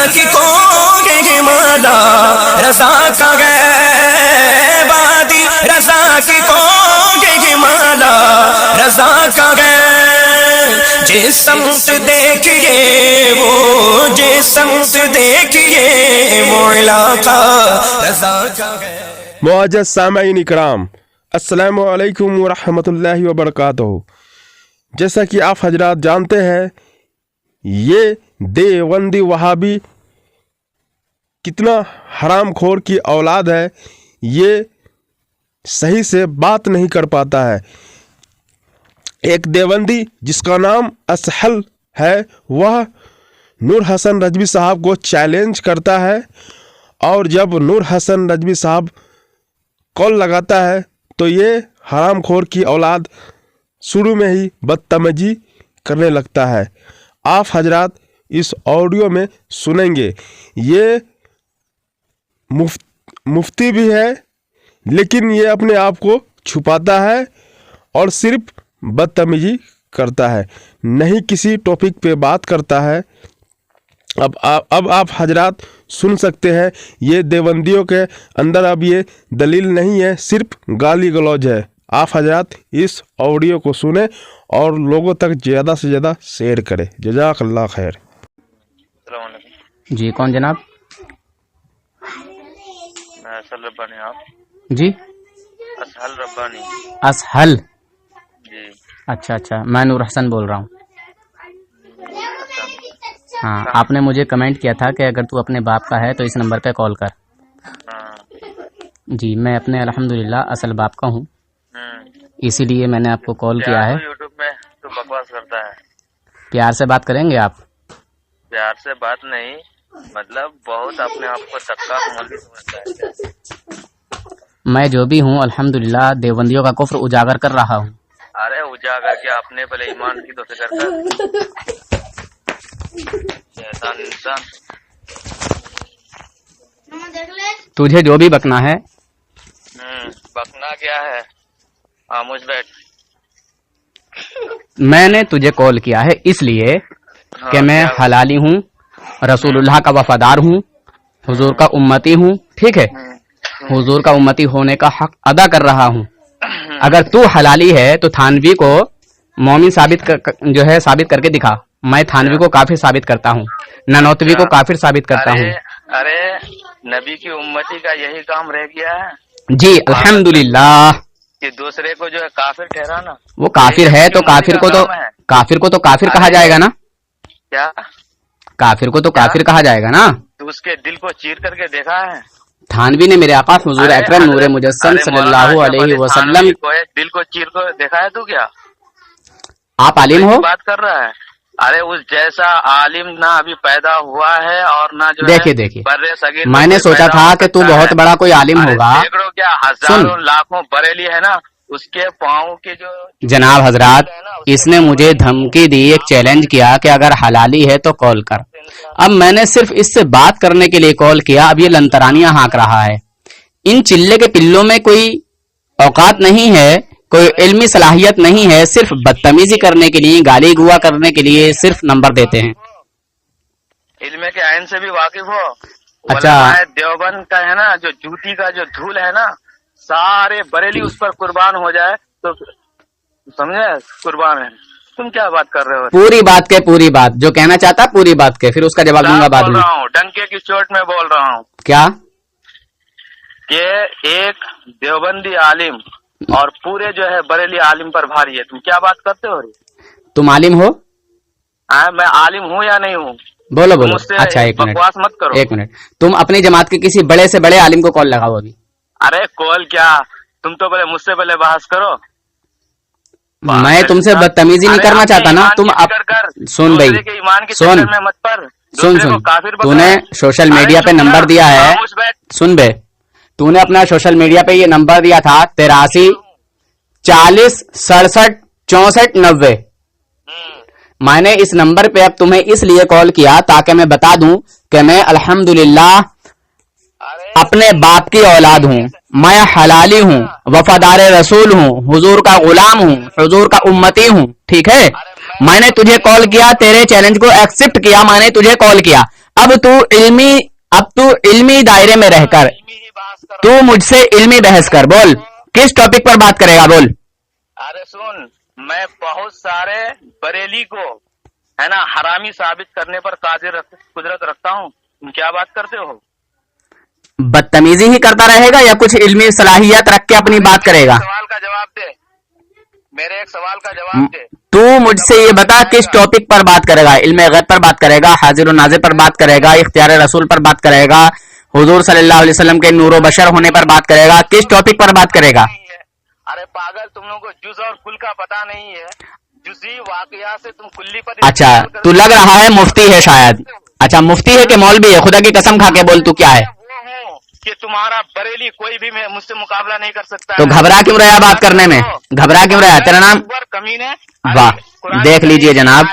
کی کوہ مالا رضا کا گئے بادی رضا کی کوہ مالا رضا کا گئے جس سمت دیکھیے وہ جس سمت دیکھیے وہ علاقہ رضا کا گئے۔ معزز سامعین اکرام، السلام علیکم ورحمۃ اللہ وبرکاتہ۔ جیسا کہ آپ حضرات جانتے ہیں یہ دیوبندی وہابی کتنا حرام خور کی اولاد ہے، یہ صحیح سے بات نہیں کر پاتا ہے۔ ایک دیوبندی جس کا نام اسحل ہے وہ نور حسن رضوی صاحب کو چیلنج کرتا ہے، اور جب نور حسن رضوی صاحب کال لگاتا ہے تو یہ حرام خور کی اولاد شروع میں ہی بدتمیزی کرنے لگتا ہے۔ آپ حضرات اس آڈیو میں سنیں گے، یہ مفتی بھی ہے لیکن یہ اپنے آپ کو چھپاتا ہے اور صرف بدتمیزی کرتا ہے، نہیں کسی ٹاپک پہ بات کرتا ہے۔ اب آپ حضرات سن سکتے ہیں، یہ دیوبندیوں کے اندر اب یہ دلیل نہیں ہے، صرف گالی گلوج ہے۔ آپ حضرات اس آڈیو کو سنیں اور لوگوں تک زیادہ سے زیادہ شیئر کریں۔ جزاک اللہ خیر۔ السلام علیکم جی کون جناب؟ میں اسحل ربانی۔ آپ؟ جی اسحل ربانی۔ اسحل؟ جی اچھا میں نور حسن بول رہا ہوں۔ ہاں، آپ نے مجھے کمنٹ کیا تھا کہ اگر تو اپنے باپ کا ہے تو اس نمبر پہ کال کر۔ جی میں اپنے الحمدللہ اصل باپ کا ہوں، اسی لیے میں نے آپ کو کال کیا ہے۔ یوٹیوب میں تو بکواس کرتا ہے۔ پیار سے بات کریں گے آپ؟ پیار سے بات نہیں، مطلب بہت اپنے آپ کو سکا مولوی سمجھتا ہے۔ میں جو بھی ہوں الحمدللہ دیوبندیوں کا کفر اجاگر کر رہا ہوں۔ ارے اجاگر کیا، اپنے پہلے ایمان کی تو فکر کر۔ شیطان انسان۔ تجھے جو بھی بکنا ہے بکنا کیا ہے، خاموش بیٹھ۔ میں نے تجھے کال کیا ہے اس لیے کہ میں حلالی ہوں، رسول اللہ کا وفادار ہوں، حضور کا امتی ہوں، ٹھیک ہے؟ حضور کا امتی ہونے کا حق ادا کر رہا ہوں۔ اگر تو حلالی ہے تو تھانوی کو مومن ثابت کر کے دکھا۔ میں تھانوی کو کافر ثابت کرتا ہوں، نانوتوی کو کافر ثابت کرتا ہوں۔ ارے نبی کی امتی کا یہی کام رہ گیا ہے جی الحمدللہ، کہ دوسرے کو جو ہے کافر ٹھہرانا۔ وہ کافر ہے تو کافر کو تو کافر کہا جائے گا نا؟ کیا کافر کو تو کافر کہا جائے گا نا؟ تو اس کے دل کو چیر کر کے دیکھا ہے؟ تھانوی نے میرے آقا حضور اکرم نور مجسم صلی اللہ علیہ وسلم دل کو چیر کو دیکھا ہے تو کیا آپ عالم ہو؟ بات کر رہا ہے؟ ارے اس جیسا عالم نہ ابھی پیدا ہوا ہے اور نہ جو دیکھیے برے صغیر میں نے سوچا تھا کہ تو بہت بڑا کوئی عالم ہوگا۔ دیکھو کیا ہزاروں لاکھوں بریلی ہے نا، اس کے پاؤں کے جو جناب حضرات اس نے مجھے دھمکی دی، ایک چیلنج کیا کہ اگر حلالی ہے تو کال کر۔ اب میں نے صرف اس سے بات کرنے کے لیے کال کیا، اب یہ لنترانیاں ہانک رہا ہے۔ ان چلے کے پلوں میں کوئی اوقات نہیں ہے، کوئی علمی صلاحیت نہیں ہے، صرف بدتمیزی کرنے کے لیے، گالی گوا کرنے کے لیے صرف نمبر دیتے ہیں۔ علم کے عین سے بھی واقف ہو۔ اچھا دیوبند کا ہے نا جو جوتی کا جو دھول ہے نا، سارے بریلی اس پر قربان ہو جائے تو سمجھے قربان ہے۔ تم کیا بات کر رہے ہو؟ پوری بات کے پوری بات جو کہنا چاہتا پوری بات کے، پھر اس کا جواب دوں گا بعد میں۔ ڈنکے کی چوٹ میں بول رہا ہوں کیا کہ ایک دیوبندی عالم اور پورے جو ہے بریلی عالم پر بھاری ہے۔ تم کیا بات کرتے ہو؟ تم عالم ہو؟ میں عالم ہوں یا نہیں ہوں؟ بولو تم مجھ سے اچھا ایک بکواس مت کرو۔ ایک منٹ، تم اپنی جماعت کے کسی بڑے سے بڑے عالم کو کال لگاؤ ابھی۔ ارے کال کیا، تم تو پہلے مجھ سے پہلے بحث کرو۔ میں تم سے بدتمیزی نہیں کرنا چاہتا نا، تم سن بھائی سن تو نے سوشل میڈیا پہ نمبر دیا ہے، سن بے تو نے اپنا سوشل میڈیا پہ یہ نمبر دیا تھا 83 40 67 64 90۔ میں نے اس نمبر پہ اب تمہیں اس لیے کال کیا تاکہ میں بتا دوں کہ میں الحمدللہ اپنے باپ کی اولاد ہوں، میں حلالی ہوں، وفادار رسول ہوں، حضور کا غلام ہوں، حضور کا امتی ہوں، ٹھیک ہے؟ میں نے تجھے کال کیا، تیرے چیلنج کو ایکسپٹ کیا، میں نے تجھے کال کیا۔ अब तू इल्मी दायरे में रहकर इल्मी ही बहस कर तू मुझसे इल्मी बहस कर। बोल, किस टॉपिक पर बात करेगा? बोल। अरे सुन, मैं बहुत सारे बरेली को है ना हरामी साबित करने पर कुदरत रखता हूँ। तुम क्या बात करते हो? बदतमीजी ही करता रहेगा या कुछ इल्मी सलाहियत रख के अपनी बात करेगा? सवाल का जवाब दे, मेरे एक सवाल का जवाब दे। तू मुझसे ये बता किस टॉपिक पर बात करेगा? इल्म गैब पर बात करेगा, हाजिर और नाज़िर पर बात करेगा, इख्तियार रसूल पर बात करेगा, हुजूर सल्लल्लाहु अलैहि वसल्लम के नूर बशर होने पर बात करेगा? किस टॉपिक पर बात करेगा? अरे पागल, तुम लोगों को जुज और कुल का पता नहीं है। जुजी वाकया से तुम कुल्ली पर अच्छा, तू लग रहा है मुफ्ती है शायद। अच्छा, मुफ्ती है कि मौलवी है? खुदा की कसम खा के बोल, तू क्या है? वो हूँ कि तुम्हारा बरेली कोई भी मुझसे मुकाबला नहीं कर सकता। तो घबरा क्यों रहा बात करने में? घबरा क्यों रहा? तेरा नाम? कमीने। वाह, देख लीजिए जनाब,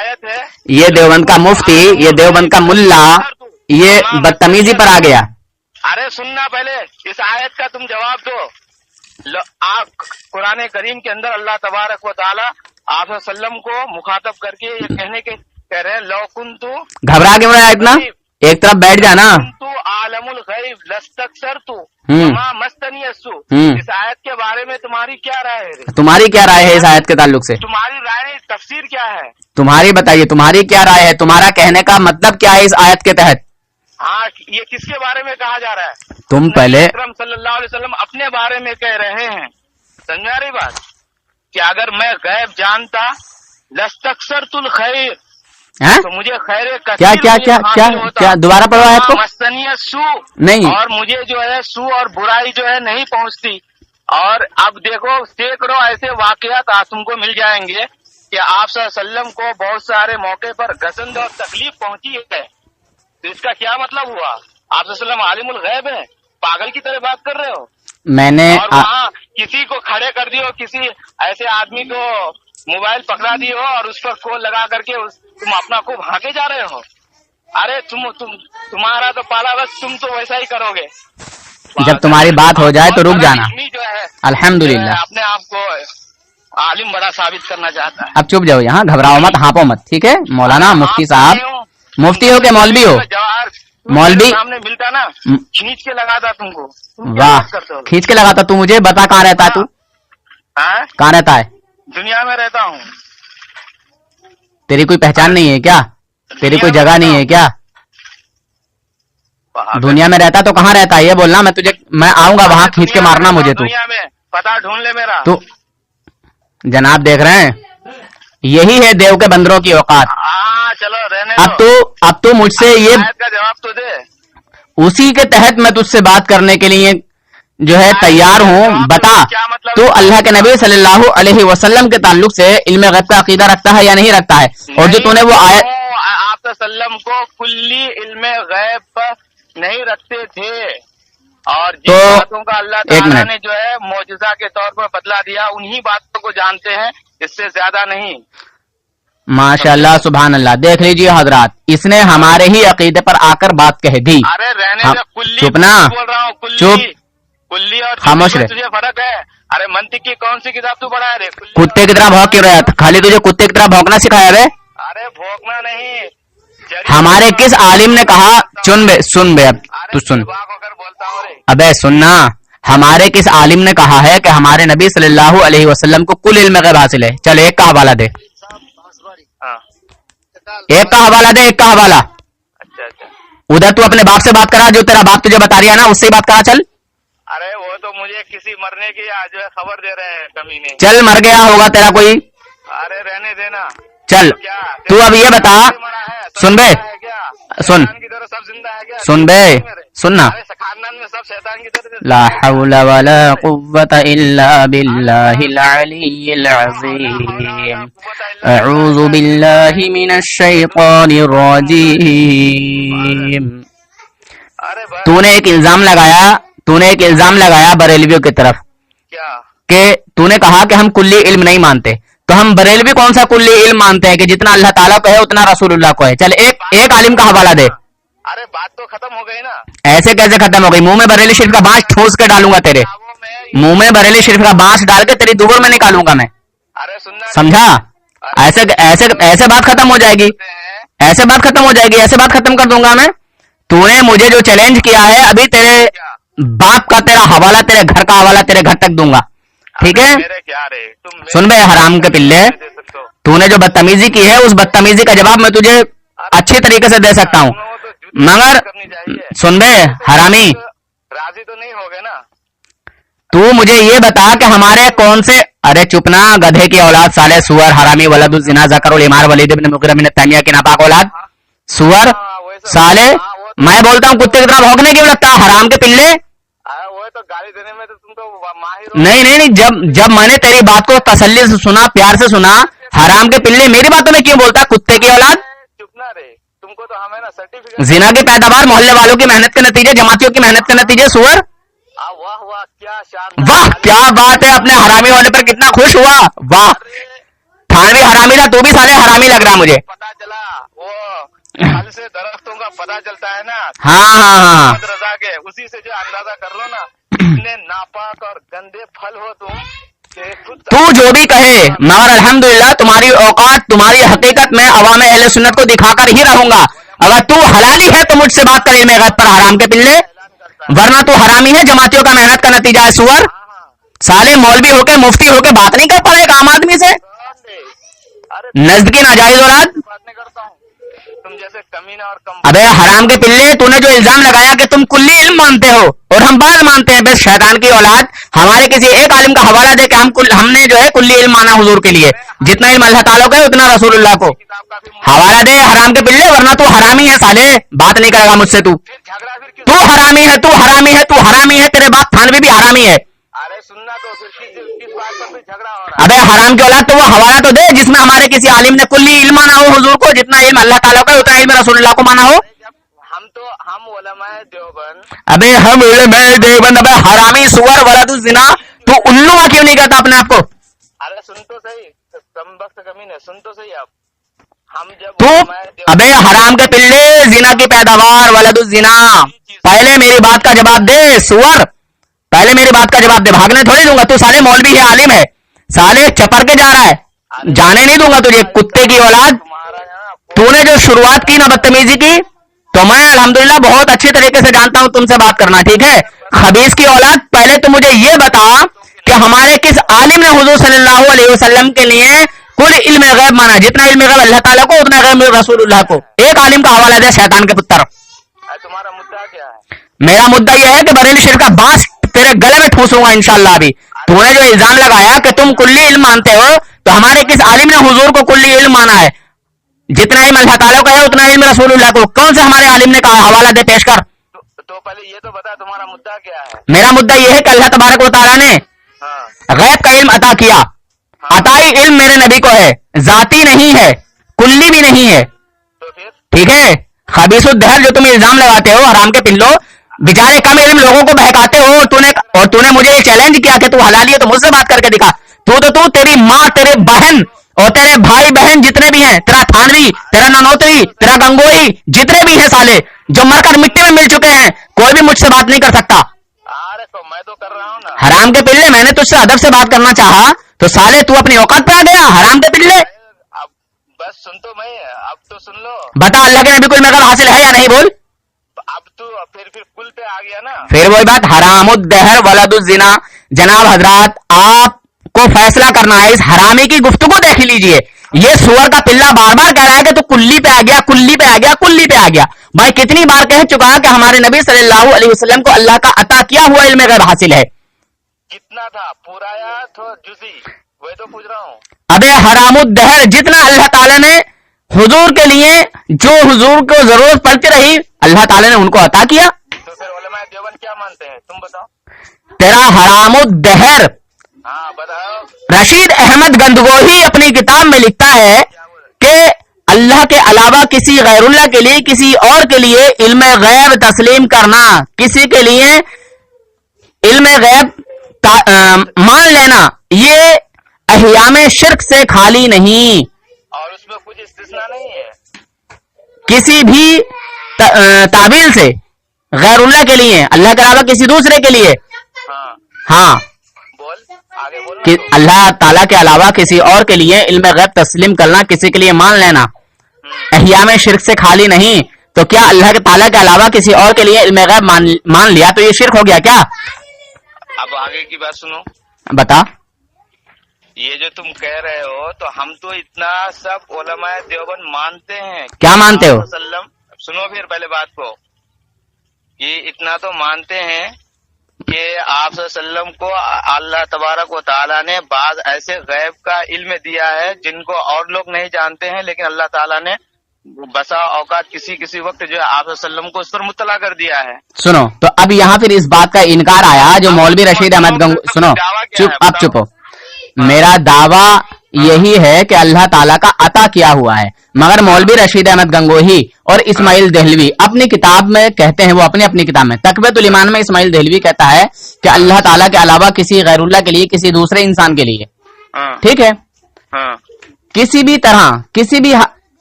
ये देवबंद का मुफ्ती, ये देवबंद का मुल्ला, ये बदतमीजी पर आ गया। अरे सुनना, पहले इस आयत का तुम जवाब दो। आप कुरान करीम के अंदर अल्लाह तबारक व तआला आप सल्लम को मुखातब करके ये कहने के कह रहे हैं, लौ कुन्तु, घबरा क्यों रहा है इतना? एक तरफ बैठ जाना। तू आलमुल गैब लस्तक्सरतु मा मस्तनी अस्सु। इस आयत के बारे में तुम्हारी क्या राय है? तुम्हारी क्या राय है इस आयत के ताल्लुक से? तुम्हारी राय, तफसीर क्या है? तुम्हारी बताइए, तुम्हारी क्या राय है? तुम्हारा कहने का मतलब क्या है इस आयत के तहत? हाँ, ये किसके बारे में कहा जा रहा है? तुम पहले अकरम सल्लल्लाहु अलैहि वसल्लम अपने बारे में कह रहे हैं। समझा रही बात? कि अगर मैं गैब जानता लस्तक्सरतुल खैर, तो मुझे खैर क्या क्या क्या क्या क्या दोबारा पढ़ो आयत को। मस्तनिय सू नहीं, और मुझे जो है सू और बुराई जो है नहीं पहुंचती। और अब देखो, सैकड़ों ऐसे वाकयात आज तुमको मिल जाएंगे कि आप सल्लम को बहुत सारे मौके पर गजंद और तकलीफ पहुंची है। तो इसका क्या मतलब हुआ? आप सल्लम आलिमुल गैब है? पागल की तरह बात कर रहे हो। मैंने और वहाँ किसी को खड़े कर दियो, किसी ऐसे आदमी को मोबाइल पकड़ा दियो और उस पर कॉल लगा करके तुम अपना को भागे जा रहे हो। अरे तुम्हारा तो पाला, बस तुम तो वैसा ही करोगे। जब तुम्हारी बात हो जाए तो रुक जाना। जो है अल्हम्दुलिल्लाह अपने आप को आलिम बड़ा साबित करना चाहता है। अब चुप जाओ, यहाँ घबराओ मत, हाँपो मत, ठीक है? मौलाना मुफ्ती साहब, मुफ्ती हो के मौलवी हो? मौलवी सामने मिलता ना, खींच के लगाता तुमको। वाह, खींच के लगाता। तू मुझे बता कहाँ रहता है? तू कहाँ रहता है? दुनिया में रहता हूँ। तेरी कोई पहचान नहीं है क्या? तेरी कोई जगह नहीं है क्या? दुनिया में रहता तो कहाँ रहता है ये बोलना। मैं आऊंगा वहाँ, खींच के मारना मुझे। तू दुनिया में पता ढूंढ ले मेरा। तो जनाब देख रहे हैं, यही है देव के बंदरों की औकात। चलो रहने अब तो मुझसे ये का जवाब तो दे। उसी के तहत मैं तुझसे बात करने के लिए जो है तैयार हूँ। बता, तू अल्लाह के नबी सल्लल्लाहु अलैहि वसल्लम के ताल्लुक से इल्म गैब का अकीदा रखता है या नहीं रखता है? और जो तूने वो आयत, आप सल्लम को कुल्ली इल्म गैब नहीं रखते थे, और जिन बातों का अल्लाह ताला ने जो है मौजज़ा के तौर पर बदला दिया, उन्हीं बातों को जानते हैं, इससे ज्यादा नहीं। माशाल्लाह, सुभान अल्लाह। देख लीजिए हजरात, इसने हमारे ही अकीदे पर आकर बात कह दी। अरे रहने दे, कुल्ली चुप ना, बोल रहा हूँ, चुप, कुल्ली और खामोश रहे। तुझे फर्क है? अरे मंतिक की कौन सी किताब तू पढ़ा है? कुत्ते की तरह भौंक क्यों रहा था? खाली तुझे कुत्ते की तरह भौंकना सिखाया रे? अरे भौंकना नहीं, हमारे किस आलिम ने कहा? सुन बे अब तू सुन, अबे सुनना। हमारे किस आलिम ने कहा है कि हमारे नबी सल्लल्लाहु अलैहि वसल्लम को कुल इल्म गैब हासिल है? चल एक का हवाला दे, एक का हवाला दे, एक का हवाला। अच्छा। उधर तू अपने बाप से बात करा, जो तेरा बाप तुझे बता रहा है ना, उससे बात करा। चल। अरे वो तो मुझे किसी मरने की जो है खबर दे रहे हैं कमीने। चल, मर गया होगा तेरा कोई। अरे रहने देना। चल, तू अब ये बता, सुन बे, सुन बे, सुनना। ला हौला वला कुव्वता इल्ला बिल्लाहिल अलिय्यिल अज़ीम। अऊज़ु बिल्लाहि मिनश शैतानिर रजीम। तूने एक इल्जाम लगाया बरेलवियों की तरफ कि तूने कहा कि हम कुल्ली इल्म नहीं मानते। तो हम बरेलवी कौन सा कुल्ली इल्म मानते हैं कि जितना अल्लाह ताला को है उतना रसूलुल्लाह को है? चल एक आलिम का हवाला दे। अरे बात तो खत्म हो गई ना। ऐसे कैसे खत्म हो गई? मुंह में बरेली शरीफ का बांस ठूस के डालूंगा तेरे मुंह में, बरेली शरीफ का बांस डाल के तेरी दुबर में निकालूंगा मैं। अरे सुनना, समझा? ऐसे बात खत्म हो जाएगी, ऐसे बात खत्म कर दूंगा मैं। तूने मुझे जो चैलेंज किया है, अभी तेरे बाप का तेरा हवाला, तेरे घर का हवाला तेरे घर तक दूंगा, ठीक है? मेरे क्या रे, तुम सुन बे हराम के पिल्ले, दे सकते हो। तूने जो बदतमीजी की है उस बदतमीजी का जवाब मैं तुझे अच्छी तरीके से दे सकता हूँ, मगर सुन बे हरामी, राजी तो नहीं होगे ना? तू मुझे ये बता कि हमारे कौन से, अरे चुप ना गधे की औलाद, साले सुअर, हरामी, वलदुल जिना, ज़करुल इमार, वलीद इब्न मुग़ीरा बिन तैमिया की नापाक औलाद, सुअर, साले, मैं बोलता हूँ कुत्ते की तरह भौंकने क्यों लगता है, हराम के पिल्ले? वो तो गाली देने में तो तुम तो माहिर हो। नहीं, जब मैंने तेरी बात को तसल्ली से सुना, प्यार से सुना, हराम के पिल्ले मेरी बातों में क्यों बोलता, कुत्ते की औलाद? चुप ना रे, तुमको तो हमें ना सर्टिफिकेट। जिना की पैदावार मोहल्ले वालों की मेहनत के नतीजे, जमातियों की मेहनत के नतीजे, सुअर। वाह वाह, क्या शानदार, वाह क्या बात है, अपने हरामी होने पर कितना खुश हुआ, वाह। थानवी हरामी था तू भी, साले हरामी लग रहा मुझे। पता चला वो फल से दरख्तों का पता चलता है ना, हाँ, मोहम्मद रजा के, उसी से जो अंदाजा कर लो ना, इतने नापाक और गंदे फल हो तुम कि खुद तू जो भी कहे, मगर अल्हम्दुलिल्लाह तुम्हारी औकात, तुम्हारी हकीकत में अवाम अहले सुन्नत को दिखाकर ही रहूंगा। अगर तू हलाली है तो मुझसे बात कर इल्म गैब पर, हराम के पिल्ले, वरना तू हरामी है, जमातियों का मेहनत का नतीजा है, सुअर। साले मौलवी होके, मुफ्ती होके बात नहीं कर पाएगा आम आदमी से, नज्द की नाजायज औलाद। बात नहीं करता हूँ, तुम जैसे कमीना और कम। अबे हराम के पिल्ले, तूने जो इल्जाम लगाया कि तुम कुल्ली इल्म मानते हो और हम बात मानते हैं, बस शैतान की औलाद, हमारे किसी एक आलिम का हवाला दे के हमने जो है कुल्ली इल्म माना हुजूर के लिए, जितना इल्म अल्लाह ताला को है उतना रसूलुल्लाह को, हवाला दे हराम के पिल्ले, वरना तू हरामी है साले, बात नहीं करेगा मुझसे तू। झगड़ा फिर क्यों? तू हरामी है, तू हरामी है, तू हरामी है, तेरे बाप थानवी भी हरामी है। अरे सुनना तो, फिर किस बात पर फिर झगड़ा हो रहा है? अबे हराम की औलाद, तो वो हवाला तो दे जिसमें हमारे किसी आलिम ने कुल्ली इल्म माना हो हुजूर को, जितना इल्म अल्लाह ताला का है उतना इल्म रसूलुल्लाह को माना हो। हम उलमाए देवबंद, अबे हम इल्म देवबंद, अबे हरामी सुअर वलदुल जिना, तू उल्लू क्यों नहीं करता अपने आप को? अरे सुन तो सही, कम वक्त कमी नहीं, सुन तो सही आप। हम जब तू उलमाए देवबंद- अबे हराम के पिल्ले, जिना की पैदावार, वलदुल जिना, पहले मेरी बात का जवाब दे सुअर, पहले मेरी बात का जवाब दे, भागने थोड़ी दूंगा, तू साले मौलवी है, आलिम है, साले चपर के जा रहा है, जाने नहीं दूंगा तुझे, कुत्ते की औलाद। तुम्हारा यहाँ तूने जो शुरुआत की ना बदतमीजी की, तो मैं अल्हम्दुलिल्लाह बहुत अच्छे तरीके से जानता हूं तुमसे बात करना, ठीक है? खबीस की औलाद, पहले तो मुझे ये बता कि हमारे किस आलिम ने हुजूर सल्लल्लाहु अलैहि वसल्लम के लिए कुल इल्म गैब माना, जितना इल्म गैब अल्लाह ताला को उतना गैब रसूलुल्लाह को, एक आलिम का हवाला दे, शैतान के पुत्र। तुम्हारा मुद्दा क्या है? मेरा मुद्दा यह है कि बरेली शरीफ का बांस तेरे गले में ठूसूंगा इंशाल्लाह। अभी तूने जो इल्जाम लगाया कि तुम कुल्ली इल्म मानते हो, तो हमारे किस आलिम ने हुजूर को कुल्ली इल्म माना है, जितना इल्म अल्लाह ताला को है उतना इल्म रसूलुल्लाह को, कौन से हमारे आलिम ने कहा, हवाला दे, पेश कर। तो पहले ये तो बता, तुम्हारा मुद्दा क्या है? मेरा मुद्दा यह है कि अल्लाह तबारक व तआला ने हाँ, गैब का इल्म अता किया, अताई इल्म मेरे नबी को है, जाती नहीं है, कुल्ली भी नहीं है, तो फिर ठीक है? खबीसुद्दहर जो तुम इल्जाम लगाते हो, हराम के पिल्लो, बेचारे कम इल्म लोगों को बहकाते हो, और तूने मुझे ये चैलेंज किया कि तू हलाली है तो मुझसे बात करके दिखा। तू तेरी माँ, तेरे बहन और तेरे भाई बहन जितने भी हैं, तेरा थानवी, तेरा ननौतरी, तेरा गंगोई, जितने भी हैं साले, जो मरकर मिट्टी में मिल चुके हैं, कोई भी मुझसे बात नहीं कर सकता। अरे तो मैं तो कर रहा हूँ ना। हराम के पिल्ले, मैंने तुझसे अदब से बात करना चाहा तो साले तू अपनी औकात पे आ गया, हराम के पिल्ले। अब बस सुन तो मैं, अब तो सुन लो। बता अल्लाह के नबी को इल्म गैब हासिल है या नहीं, बोल। अब तो फिर कुल पे आ गया ना। फिर वही बात, हरामुद्दहर वलदुज़्ज़िना। जनाब हजरात, आपको फैसला करना है, इस हरामी की गुफ्तगू देख लीजिए। ये सुअर का पिल्ला बार बार कह रहा है कि तू कुल्ली पे आ गया, कुल्ली पे आ गया, कुल्ली पे आ गया। मैं कितनी बार कह चुका कि हमारे नबी सल्लल्लाहु अलैहि वसल्लम को अल्लाह का अता किया हुआ इल्म गैब हासिल है। कितना था, पूरा या तो जुजी, वही तो पूछ रहा हूँ। अबे हरामुद्दहर, जितना अल्लाह ताला ने हुजूर के लिए, जो हुजूर को जरूरत पड़ती रही, अल्लाह ताला ने उनको अता किया। तो फिर उलमाए देवबंद क्या मानते हैं, तुम बताओ। तेरा हरामुद्दहर हाँ बताओ। रशीद अहमद गंदगोही अपनी किताब में लिखता है कि अल्लाह के अलावा किसी गैरुल्लाह के लिए, किसी और के लिए इल्म गैब तस्लीम करना, किसी के लिए इल्म गैब मान लेना, ये अहियाम शिर्क से खाली नहीं। और उसमें कुछ इस्तिस्ना नहीं है। किसी भी ताबील से गैरुल्लाह के लिए, अल्लाह के अलावा किसी दूसरे के लिए, हाँ हाँ, बोल, आगे बोल। कि अल्लाह ताला के अलावा किसी और के लिए इल्म गैब तस्लीम करना, किसी के लिए मान लेना, अहियाम शिर्क से खाली नहीं। تو کیا اللہ کے تعالیٰ کے علاوہ کسی اور کے لیے علم غیب مان لیا تو یہ شرک ہو گیا کیا؟ اب آگے کی بات سنو. بتا. یہ جو تم کہہ رہے ہو تو ہم تو اتنا سب علماء دیوبند مانتے ہیں. کیا مانتے ہو؟ سنو پھر پہلے بات کو. یہ اتنا تو مانتے ہیں کہ آپ صلی اللہ علیہ وسلم کو اللہ تبارک و تعالیٰ نے بعض ایسے غیب کا علم دیا ہے جن کو اور لوگ نہیں جانتے ہیں، لیکن اللہ تعالیٰ نے بسا اوقات کسی وقت جو ہے آپ صلی اللہ علیہ وسلم کو اس پر مطلع کر دیا ہے. سنو تو اب یہاں پھر اس بات کا انکار آیا جو مولوی رشید احمد گنگوہی. سنو چپ ہو. میرا دعویٰ یہی ہے کہ اللہ تعالیٰ کا عطا کیا ہوا ہے، مگر مولوی رشید احمد گنگوہی اور اسماعیل دہلوی اپنی کتاب میں کہتے ہیں، وہ اپنی کتاب میں تقویۃ الایمان میں اسماعیل دہلوی کہتا ہے کہ اللہ تعالیٰ کے علاوہ کسی غیر اللہ کے لیے، کسی دوسرے انسان کے لیے، ٹھیک ہے، کسی بھی طرح کسی بھی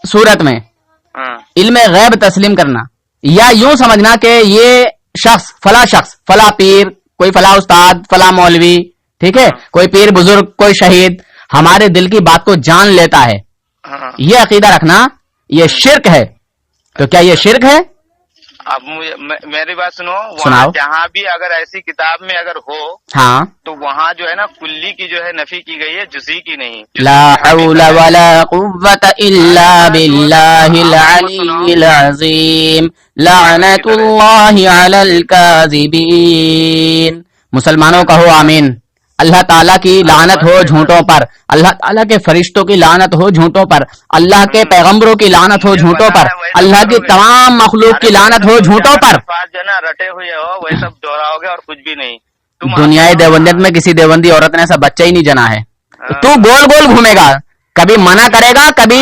صورت میں علم غیب تسلیم کرنا یا یوں سمجھنا کہ یہ شخص فلاں پیر، کوئی فلاں استاد، فلاں مولوی، ٹھیک ہے، کوئی پیر بزرگ، کوئی شہید ہمارے دل کی بات کو جان لیتا ہے، یہ عقیدہ رکھنا یہ شرک ہے. تو کیا یہ شرک ہے؟ اب میری بات سنو. سناؤ. جہاں بھی اگر ایسی کتاب میں اگر ہو ہاں تو وہاں جو ہے نا کلی کی جو ہے نفی کی گئی ہے، جزئی کی نہیں. لا حول ولا قوت الا باللہ العلی العظیم لعنت اللہ علی الکاذبین. مسلمانوں کہو آمین. اللہ تعالیٰ کی لعنت ہو جھوٹوں پر، اللہ تعالیٰ کے فرشتوں کی لعنت ہو جھوٹوں پر، اللہ کے پیغمبروں کی لعنت ہو جھوٹوں پر، اللہ کی تمام مخلوق کی لعنت ہو جھوٹوں پر. جو نا رٹے ہوئے ہو وہی سب دوہراؤ گے اور کچھ بھی نہیں. دنیائے دیوبندیت میں کسی دیوبندی عورت نے ایسا بچہ ہی نہیں جنا ہے. تو گول گول گھومے گا، کبھی منع کرے گا، کبھی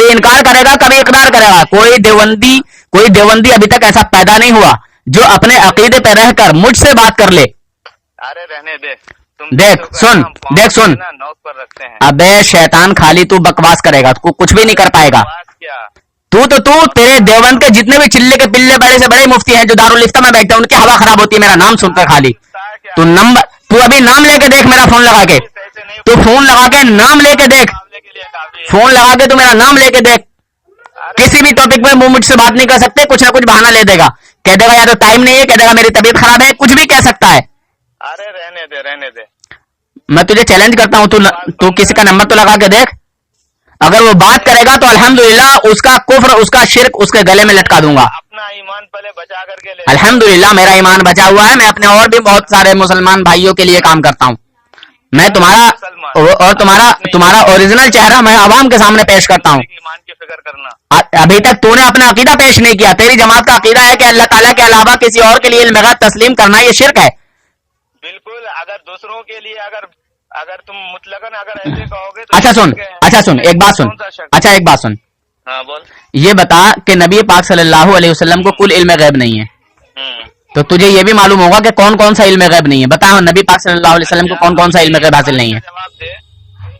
انکار کرے گا، کبھی اقرار کرے گا. کوئی دیوبندی ابھی تک ایسا پیدا نہیں ہوا جو اپنے عقیدے پہ رہ کر مجھ سے بات کر لے. ارے رہنے دے. دیکھ سن ابے شیطان خالی تو بکواس کرے گا، تو کچھ بھی نہیں کر پائے گا. تو تیرے دیوبند کے جتنے بھی چلے کے پلے بڑے سے بڑے مفتی ہیں جو دارالفتہ میں بیٹھتے ہیں ان کی ہوا خراب ہوتی ہے میرا نام سن کر. خالی تو ابھی نام لے کے دیکھ میرا فون لگا کے، تو فون لگا کے نام لے کے دیکھ، فون لگا کے تو میرا نام لے کے دیکھ. کسی بھی ٹاپک پہ وہ مجھ سے بات نہیں کر سکتے، کچھ نہ کچھ بہانہ لے دے گا، کہہ دے گا یا تو ٹائم نہیں ہے، کہہ دے گا میری طبیعت خراب ہے، کچھ بھی کہہ سکتا ہے. ارے رہنے دے. میں تجھے چیلنج کرتا ہوں، تو کسی کا نمبر تو لگا کے دیکھ. اگر وہ بات کرے گا تو الحمدللہ اس کا کفر، اس کا شرک اس کے گلے میں لٹکا دوں گا. اپنا ایمان پہلے بچا کر کے لے. الحمدللہ میرا ایمان بچا ہوا ہے. میں اپنے اور بھی بہت سارے مسلمان بھائیوں کے لیے کام کرتا ہوں. میں تمہارا اوریجنل چہرہ میں عوام کے سامنے پیش کرتا ہوں. ایمان کی فکر کرنا. ابھی تک تو نے اپنا عقیدہ پیش نہیں کیا. تیری جماعت کا عقیدہ ہے کہ اللہ تعالیٰ کے علاوہ کسی اور کے لیے علم غیب تسلیم کرنا یہ شرک ہے. بالکل. اگر دوسروں کے لیے اگر تم مطلقاً اگر ایسے کہو گے تو اچھا سن ایک بات سن. ہاں بول. یہ بتا کہ نبی پاک صلی اللہ علیہ وسلم کو کل علم غیب نہیں ہے، تو تجھے یہ بھی معلوم ہوگا کہ کون کون سا علم غیب نہیں ہے. بتا نبی پاک صلی اللہ علیہ وسلم کو کون کون سا علم غیب حاصل نہیں ہے. جواب دے.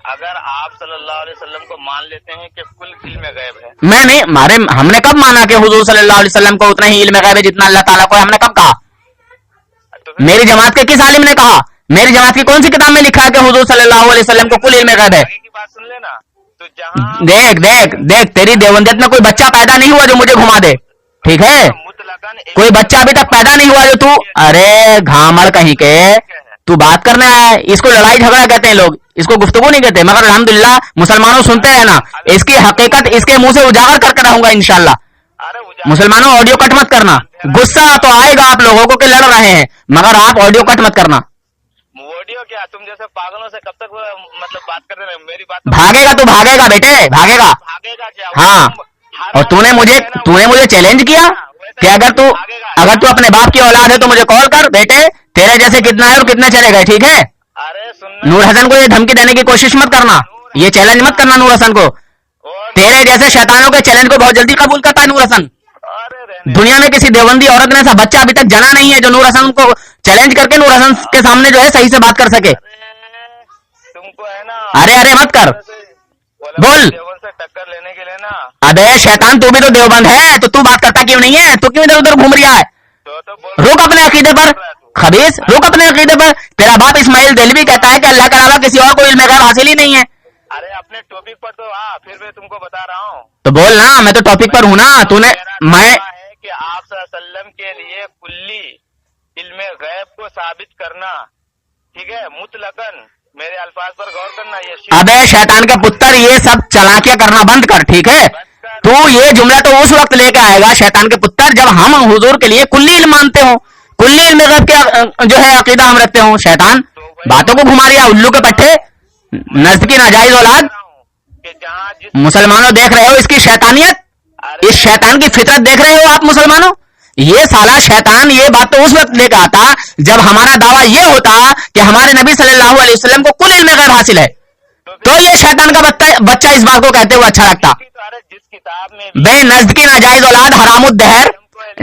اگر آپ صلی اللہ علیہ وسلم کو مان لیتے ہیں کہ کل علم غیب ہے. میں نہیں، ہم نے کب مانا کہ حضور صلی اللہ علیہ وسلم کو اتنا ہی علم غیب ہے جتنا اللہ تعالیٰ کو ہے؟ ہم نے کب کہا؟ میری جماعت کے کس عالم نے کہا؟ میری جماعت کی کون سی کتاب میں لکھا ہے کہ حضور صلی اللہ علیہ وسلم کو کل علم غیب ہے؟ دیکھ تیری دیوبندیت میں کوئی بچہ پیدا نہیں ہوا جو مجھے گھما دے، ٹھیک ہے؟ کوئی بچہ ابھی تک پیدا نہیں ہوا جو ارے گھامڑ کہیں کے تو بات کرنے آیا ہے. اس کو لڑائی جھگڑا کہتے ہیں لوگ، اس کو گفتگو نہیں کہتے. مگر الحمدللہ مسلمانوں سنتے رہنا، اس کی حقیقت اس کے منہ سے اجاگر کر کے رہوں گا انشاءاللہ. مسلمانوں آڈیو کٹ مت کرنا. غصہ تو آئے گا آپ لوگوں کو کہ لڑ رہے ہیں، مگر آپ آڈیو کٹ مت کرنا. آڈیو کیا تم جیسے پاگلوں سے کب تک مطلب بات کرتے رہے؟ میری بات بھاگے گا تو بھاگے گا بیٹے، بھاگے گا. ہاں، اور تو نے مجھے چیلنج کیا کہ اگر تو اپنے باپ کی اولاد ہے تو مجھے کال کر بیٹے، تیرے جیسے کتنا ہے اور کتنے چلے گئے، ٹھیک ہے؟ نور حسن کو یہ دھمکی دینے کی کوشش مت کرنا، یہ چیلنج مت کرنا نور حسن کو. تیرے جیسے شیطانوں کے چیلنج کو بہت جلدی قبول کرتا ہے نور حسن. دنیا میں کسی دیوبندی عورت نے ایسا بچہ ابھی تک جنا نہیں ہے جو نور حسن کو چیلنج کر کے نور حسن کے سامنے جو ہے صحیح سے بات کر سکے. ارے مت کر، بول. ٹکر لینے کے لیے نا. ابے شیطان تو بھی تو دیوبند ہے، تو بات کرتا کیوں نہیں ہے؟ تو کیوں ادھر ادھر گھوم رہا ہے؟ رک اپنے عقیدے پر خبیث، رک اپنے عقیدے پر. تیرا باپ اسماعیل دہلوی کہتا ہے کہ اللہ کے علاوہ کسی اور کو علم غیب حاصل ہی نہیں ہے. अरे अपने टॉपिक पर तो फिर मैं तुमको बता रहा हूँ। तो बोल ना, मैं तो टॉपिक पर हूँ ना। तूने मैं है कि आप सल्लम के लिए कुल्ली इल्म गैब को साबित करना, ठीक है, मुतलकन, मेरे अल्फाज पर गौर करना। ये अबे शैतान के पुत्र, ये सब चालाकियां करना बंद कर, ठीक है। तू ये जुमला तो उस वक्त लेके आएगा शैतान के पुत्र जब हम हुजूर के लिए कुल्ली इल्म मानते हो, कुल्ली इल्म गैब के जो है अकीदा हम रखते हो। शैतान बातों को घुमा रिया, उल्लू के पट्टे, नज्द की नाजायज औलाद। कि जहाँ जिस मुसलमानों देख रहे हो इसकी शैतानियत, इस शैतान की फितरत देख रहे हो आप मुसलमानों। ये साला शैतान ये बात तो उस वक्त लेकर आता जब हमारा दावा ये होता कि हमारे नबी सल्लल्लाहु अलैहि वसल्लम को कुल इल्म गैब हासिल है, तो ये शैतान का बच्चा इस बात को कहते हुए अच्छा लगता। जिस किताब में बे नज्द की नाजायज औलाद हरामुद्दहर,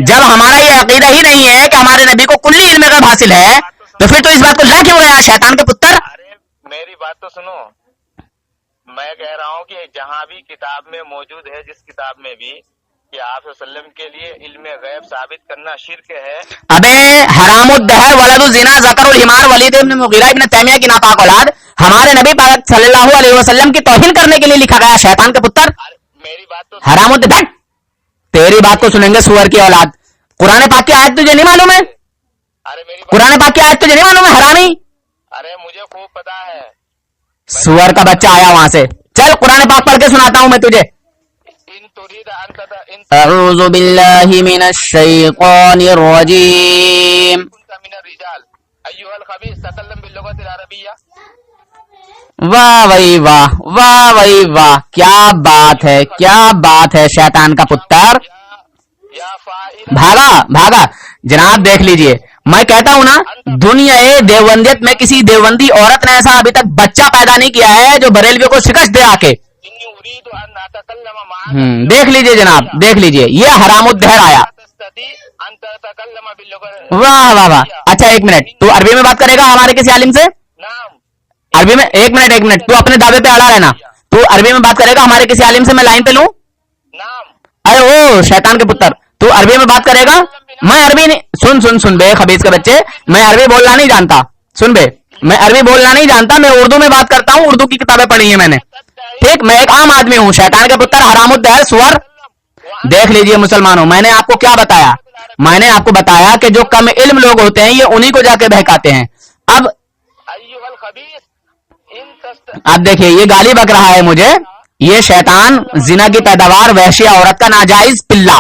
जब हमारा ये अकीदा ही नहीं है कि हमारे नबी को कुल्ली इल्म गैब हासिल है, तो फिर तो इस बात को ला क्यों गया शैतान के पुत्र। अरे मेरी बात तो सुनो, मैं कह रहा हूँ कि जहाँ भी किताब में मौजूद है, जिस किताब में भी कि आप सल्लम के लिए इल्म गैब साबित करना शिर्क है। अबे हरामुद्दहर वलदुज़िना ज़करुल हिमार वलीद इब्न मुगीरा इब्न तैमिया की नापाक औलाद, हमारे नबी पाक सल्लल्लाहु अलैहि वसल्लम की तौहीन करने के लिए लिखा गया शैतान के पुत्र। मेरी बात तो हरामुद्दहर, तेरी बात को सुनेंगे सुअर की औलाद। कुरान पाक की आयत तुझे नहीं मालूम है? अरे मेरी बात, कुरान पाक की आयत तुझे नहीं मालूम है हरामी? अरे मुझे खूब पता है। सुअर का बच्चा आया वहां से, चल कुरान पाक पढ़ के सुनाता हूं मैं तुझे। इन तुरीद इन अऊज़ु बिल्लाहि मिनश शैतानिर रजीम। मिनर रिजाल अय्युहल खबीस तकल्लम बिल लुगतिल अरबिय्या। वाह भाई वाह, वाह भाई वाह, क्या बात है, क्या बात है शैतान का पुत्र। या फाइल भागा भागा जनाब, देख लीजिए, मैं कहता हूं ना, दुनिया देवबंदियत में किसी देवबंदी औरत ने ऐसा अभी तक बच्चा पैदा नहीं किया है जो बरेलवी को शिकस्त दे आके। इन्नी उरीदु अन अतकल्लम माअ देख लीजिए जनाब, देख लीजिए, ये हरामुद्दहर आया। तस्तती अन ततकल्लम बिल लुगतिल वाह वाह वाह। अच्छा एक मिनट, तू अरबी में बात करेगा हमारे किसी आलिम से? नाम अरबी में एक मिनट, तू अपने दावे पे अड़ा रहना। तू अरबी में बात करेगा हमारे किसी आलिम से, मैं लाइन पे लूं? नाम अरे ओ शैतान के पुत्र, तू अरबी में बात करेगा? मैं अरबी नहीं, सुन सुन सुन बे खबीस के बच्चे, मैं अरबी बोलना नहीं जानता। सुन बे, मैं अरबी बोलना नहीं जानता, मैं उर्दू में बात करता हूँ, उर्दू की किताबें पढ़ी है मैंने, ठीक। मैं एक आम आदमी हूँ, शैतान के पुत्र हरामुद्दहर सुअर। देख लीजिए मुसलमानों, मैंने आपको क्या बताया? मैंने आपको बताया कि जो कम इल्म लोग होते हैं ये उन्हीं को जाके बहकाते हैं। अब अय्युहल खबीस इन तस्त अब देखिए, ये गाली बक रहा है मुझे, ये शैतान जिना की पैदावार, वहशिया औरत का नाजायज पिल्ला।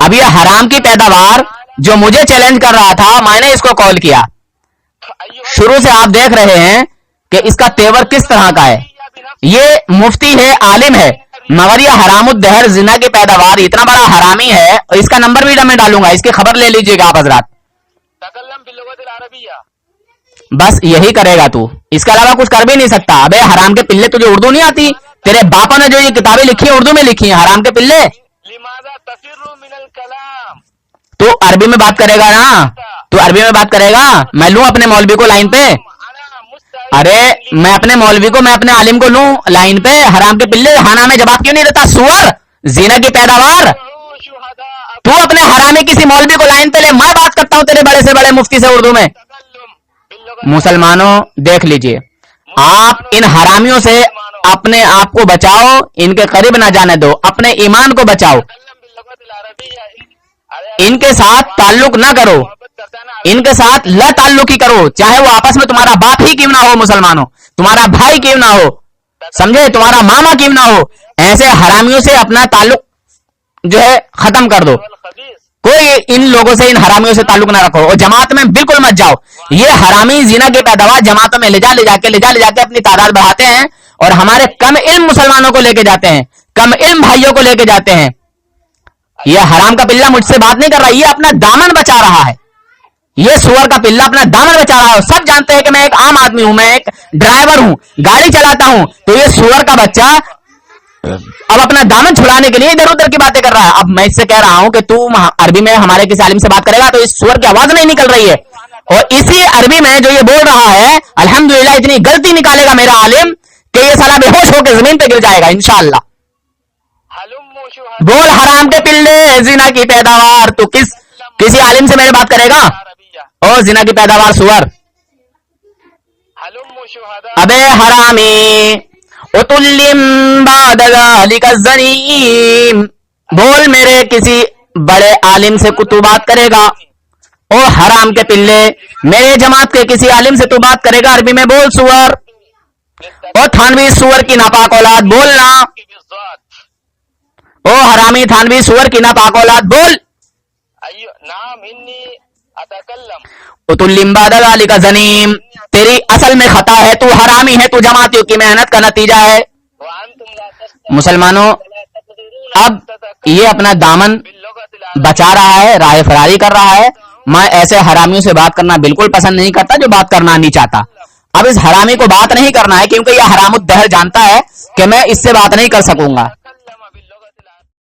अब ये हराम की पैदावार जो मुझे चैलेंज कर रहा था, मैंने इसको कॉल किया। शुरू से आप देख रहे हैं कि इसका तेवर किस तरह का है। ये मुफ्ती है, आलिम है, मगर ये हरामुद्दहर जिना की पैदावार इतना बड़ा हरामी है, और इसका नंबर भी मैं डालूंगा, इसकी खबर ले लीजिएगा आप हजरात। तकल्लम बिल लुगतिल अरबिय्या। बस यही करेगा तू, इसके अलावा कुछ कर भी नहीं सकता। अबे हराम के पिल्ले, तुझे उर्दू नहीं आती? तेरे बापा ने जो ये किताबें लिखी है उर्दू में लिखी है, हराम के पिल्ले। लिमाज़ा तफिर्रु मिनल कलाम। तू अरबी में बात करेगा ना, तू अरबी में बात करेगा। मैं लूं अपने मौलवी को लाइन पे? अरे मैं अपने मौलवी को, मैं अपने आलिम को लूं लाइन पे? हराम के पिल्ले, हाना में जवाब क्यों नहीं देता सुअर जीना की पैदावार। तू अपने हरामी किसी मौलवी को लाइन पे ले, मैं बात करता हूं तेरे बड़े से बड़े मुफ्ती से उर्दू में। मुसलमानों देख लीजिए, आप इन हरामियों से अपने आप को बचाओ, इनके करीब ना जाने दो, अपने ईमान को बचाओ, इनके साथ ताल्लुक ना करो, इनके साथ ला ताल्लुकी करो, चाहे वो आपस में तुम्हारा बाप ही क्यों ना हो, मुसलमानों तुम्हारा भाई क्यों ना हो, समझे, तुम्हारा मामा क्यों ना हो, ऐसे हरामियों से अपना ताल्लुक जो है खत्म कर दो। कोई इन लोगों से, इन हरामियों से ताल्लुक ना रखो, और जमात में बिल्कुल मत जाओ। ये हरामी जिना की पैदावार जमातों में ले जाके अपनी तादाद बढ़ाते हैं, और हमारे कम इल्म मुसलमानों को लेके जाते हैं, कम इल्म भाइयों को लेके जाते हैं। ये हराम का पिल्ला मुझसे बात नहीं कर रहा, ये अपना दामन बचा रहा है, ये सुअर का पिल्ला अपना दामन बचा रहा है। सब जानते हैं कि मैं एक आम आदमी हूं, मैं एक ड्राइवर हूं, गाड़ी चलाता हूं, तो ये सुअर का बच्चा अब अपना दामन छुड़ाने के लिए इधर उधर की बातें कर रहा है। अब मैं इससे कह रहा हूं कि तू अरबी में हमारे किसी आलिम से बात करेगा तो इस सुअर की आवाज नहीं निकल रही है, और इसी अरबी में जो ये बोल रहा है, अल्हम्दुलिल्लाह इतनी गलती निकालेगा मेरा आलिम कि ये साला बेहोश होकर जमीन पे गिर जाएगा इंशाअल्लाह। बोल हराम के पिल्ले, जिना की पैदावार, तू किसी आलिम से मेरी बात करेगा? ओ जिना की पैदावार सुअर। अबे हरामी, उतुल्लिम बाद ज़ालिका ज़नीम, बोल मेरे किसी बड़े आलिम से तू बात करेगा। ओ हराम के पिल्ले, मेरे जमात के किसी आलिम से तू बात करेगा, अरबी में बोल सुअर। ओ थानवी सुअर की नापाक औलाद, बोलना। ओ हरामी थानवी सुअर की नापाक औलाद, बोल। उतुल्लिम बाद ज़ालिका ज़नीम, तेरी असल में खता है, तू हरामी है, तू जमातियों की मेहनत का नतीजा है। मुसलमानों, अब ये अपना दामन बचा रहा है, राह फरारी कर रहा है। मैं ऐसे हरामियों से बात करना बिल्कुल पसंद नहीं करता जो बात करना नहीं चाहता। अब इस हरामी को बात नहीं करना है क्योंकि यह हरामुद्दहर जानता है कि मैं इससे बात नहीं कर सकूंगा।